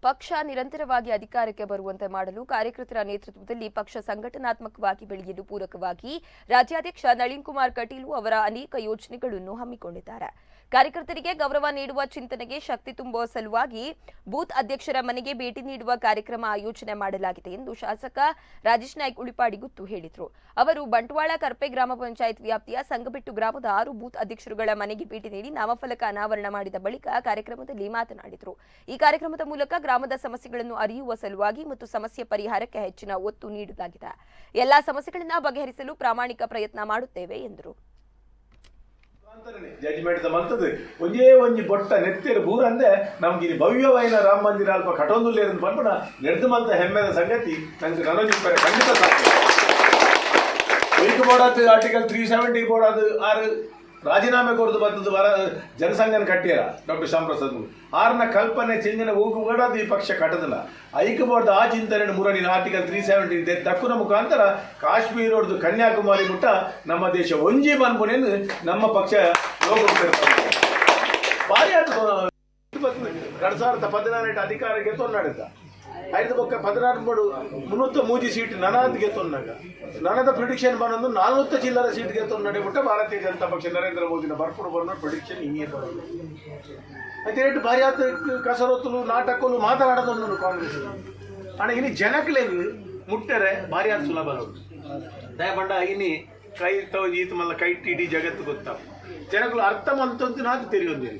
ಪಕ್ಷ ನಿರಂತರವಾಗಿ ಅಧಿಕಾರಕ್ಕೆ ಬರುವಂತೆ ಮಾಡಲು ಕಾರ್ಯಕರ್ತರ ನೇತೃತ್ವದಲ್ಲಿ ಪಕ್ಷ ಸಂಘಟನಾತ್ಮಕವಾಗಿ ಬೆಳೆಯಲು ಪೂರಕವಾಗಿ ರಾಜ್ಯಾಧ್ಯಕ್ಷ ನಳಿನ್ ಕುಮಾರ್ ಕಟೀಲು ಅವರ ಅನೇಕ ಯೋಜನೆಗಳನ್ನು ಹಮ್ಮಿಕೊಂಡಿದ್ದಾರೆ. ಕಾರ್ಯಕರ್ತರಿಗೆ ಗೌರವ ನೀಡುವ ಚಿಂತನೆಗೆ ಶಕ್ತಿ ತುಂಬುವ ಸಲುವಾಗಿ ಬೂತ್ ಅಧ್ಯಕ್ಷರ ಮನೆಗೆ ಭೇಟಿ ನೀಡುವ ಕಾರ್ಯಕ್ರಮ ಆಯೋಜನೆ ಮಾಡಲಾಗಿದೆ ಎಂದು ಶಾಸಕ ರಾಜೇಶ್ ನಾಯ್ಕ್ ಉಳಿಪಾಡಿ ಗುತ್ತು ಹೇಳಿದರು. ಅವರು ಬಂಟ್ವಾಳ ಕರ್ಪೆ ಗ್ರಾಮ ಪಂಚಾಯತ್ ವ್ಯಾಪ್ತಿಯ ಸಂಗಬಿಟ್ಟು ಗ್ರಾಮದ 6 ಬೂತ್ ಅಧ್ಯಕ್ಷರುಗಳ ಮನೆಗೆ ಭೇಟಿ ನೀಡಿ ನಾಮಫಲಕ ಅನಾವರಣ ಮಾಡಿದ ಬಳಿಕ ಕಾರ್ಯಕ್ರಮದಲ್ಲಿ ಮಾತನಾಡಿದರು. ಈ ಕಾರ್ಯಕ್ರಮದ ಮೂಲಕ ಗ್ರಾಮದ ಸಮಸ್ಯೆಗಳನ್ನು ಅರಿಯುವ ಸಲುವಾಗಿ ಮತ್ತು ಸಮಸ್ಯೆ ಪರಿಹಾರಕ್ಕೆ ಹೆಚ್ಚಿನ ಒತ್ತು ನೀಡಲಾಗಿದೆ. ಎಲ್ಲಾ ಸಮಸ್ಯೆಗಳನ್ನು ಬಗೆಹರಿಸಲು ಪ್ರಾಮಾಣಿಕ ಪ್ರಯತ್ನ ಮಾಡುತ್ತೇವೆ ಎಂದರು. ಜಡ್ಜ್ಮೆಂಟ್ ಮಂತದ್ದು ಒಂದೇ ಒಂಜಿ ಬೊಟ್ಟ ನೆತ್ತಿರ ಬೂರಂದೆ ನಮ್ಗೆ ಇಲ್ಲಿ ಭವ್ಯವಾಯಿನ ರಾಮ ಮಂದಿರ ಅಲ್ಪ ಕಟೊಂದುಲ್ಲೇರು ಪಂಪುನ ನಡೆದು ಮಂತ ಹೆಮ್ಮೆದ ಸಂಗತಿ ನಂಗೆ ನನಗೆ ಖಂಡಿತ ಸಾಕು. ವೈಕ್ ಬೋಡಾದ ಆರ್ಟಿಕಲ್ 370 ಬೋಡಾದ ಆರು ರಾಜೀನಾಮೆ ಕೊಡದು ಬಂದದ್ದು ಜನಸಂಘನ ಕಟ್ಟಿಯರ ಡಾಕ್ಟರ್ ಶ್ಯಾಮ್ ಪ್ರಸಾದ್ ಆರ್ನ ಕಲ್ಪನೆ ಚೆಂಜಿನ ಹೋಗು ಬೋಡಾದ ಈ ಪಕ್ಷ ಕಟ್ಟದಲ್ಲ ಐಕ್ ಬೋರ್ಡ್ ಆ ಚಿಂತನೆ ಮೂರನಿನ ಆರ್ಟಿಕಲ್ 370 ದಕ್ಕುನ ಮುಖಾಂತರ ಕಾಶ್ಮೀರ ಹೊಡೆದು ಕನ್ಯಾಕುಮಾರಿ ಮುಟ್ಟ ನಮ್ಮ ದೇಶ ಒಂಜಿ ಬನ್ಪುನೇನು ನಮ್ಮ ಪಕ್ಷ ಭಾರಿ ಆಟ 2016 ಅಧಿಕಾರಕ್ಕೆ ತೊಂದಾಡಿದ್ದ 5 ಪಕ್ಕ 16 ಬಡು 303 ಸೀಟ್ ನನಾದ್ ಗೆತ್ತೊಂದಾಗ ನನದ ಪ್ರಿಡಿಕ್ಷನ್ ಬಂದು 400 ಚಿಲ್ಲರ ಸೀಟ್ ಗೆತ್ತೊಂದು ಬಿಟ್ಟ ಭಾರತೀಯ ಜನತಾ ಪಕ್ಷ ನರೇಂದ್ರ ಮೋದಿನ ಬರ್ಪುಡು ಬಂದ ಪ್ರಿಡಿಕ್ಷನ್ ಹಿಂಗೆ ಅದೇ ರೇಟ್ ಭಾರಿ ಆತ ಕಸರತ್ತಲು ನಾಟಕಲು ಮಾತನಾಡೋದು ಕಾಂಗ್ರೆಸ್ ಅಣ್ಣ ಇನ್ನು ಜನಕ್ಲೇನು ಮುಟ್ಟರೆ ಭಾರಿ ಆದ ಸುಲಭ ದಯಪಂಡ ಇನ್ನು ಕೈ ತವ ಈತ ಮಲ್ಲ ಕೈ ಟಿಡಿ ಜಗತ್ತು ಗೊತ್ತಾವ ಜನಗಳು ಅರ್ಥ ಮಂತಂತ ನಾದು ತೆರೆಯೊಂದು